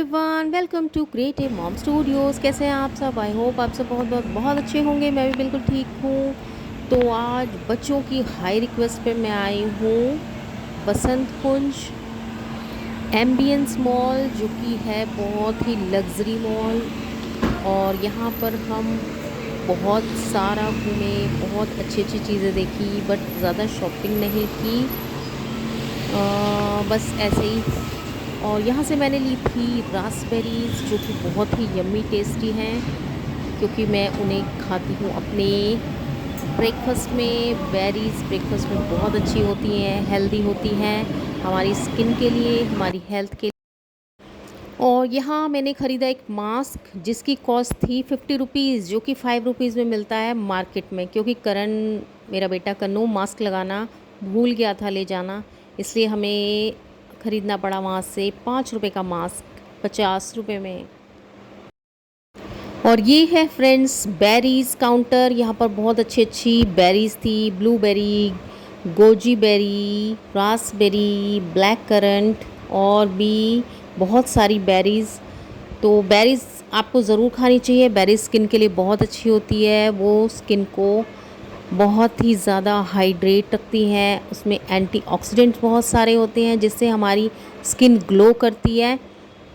Everyone, welcome to creative mom studios. कैसे हैं आप सब? आई होप आप सब बहुत बहुत बहुत अच्छे होंगे। मैं भी बिल्कुल ठीक हूँ। तो आज बच्चों की हाई रिक्वेस्ट पे मैं आई हूँ बसंत कुंज एम्बियंस मॉल, जो कि है बहुत ही लग्जरी मॉल। और यहाँ पर हम बहुत सारा घूमे, बहुत अच्छी अच्छी चीज़ें देखी, बट ज़्यादा शॉपिंग नहीं की। बस ऐसे ही। और यहाँ से मैंने ली थी रास्पबेरीज़, जो कि बहुत ही यम्मी टेस्टी हैं, क्योंकि मैं उन्हें खाती हूँ अपने ब्रेकफास्ट में। बेरीज़ ब्रेकफास्ट में बहुत अच्छी होती हैं, हेल्दी होती हैं हमारी स्किन के लिए, हमारी हेल्थ के लिए। और यहाँ मैंने ख़रीदा एक मास्क, जिसकी कॉस्ट थी 50 रुपीज़, जो कि 5 रुपीज़ में मिलता है मार्केट में। क्योंकि करण, मेरा बेटा कन्नू, मास्क लगाना भूल गया था ले जाना, इसलिए हमें ख़रीदना पड़ा वहाँ से 5 रुपये का मास्क 50 रुपये में। और ये है फ्रेंड्स बेरीज़ काउंटर। यहाँ पर बहुत अच्छी अच्छी बेरीज़ थी, blueberry, goji berry, raspberry, black currant और भी बहुत सारी बेरीज़। तो बेरीज़ आपको ज़रूर खानी चाहिए। बेरीज़ स्किन के लिए बहुत अच्छी होती है, वो स्किन को बहुत ही ज़्यादा हाइड्रेट रखती हैं। उसमें एंटीऑक्सीडेंट्स बहुत सारे होते हैं, जिससे हमारी स्किन ग्लो करती है।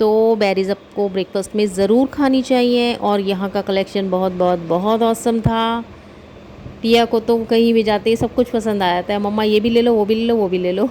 तो बेरीज़ आपको ब्रेकफास्ट में ज़रूर खानी चाहिए। और यहाँ का कलेक्शन बहुत बहुत बहुत ऑसम था। टिया को तो कहीं भी जाते ही सब कुछ पसंद आ जाता है। मम्मा ये भी ले लो, वो भी ले लो, वो भी ले लो।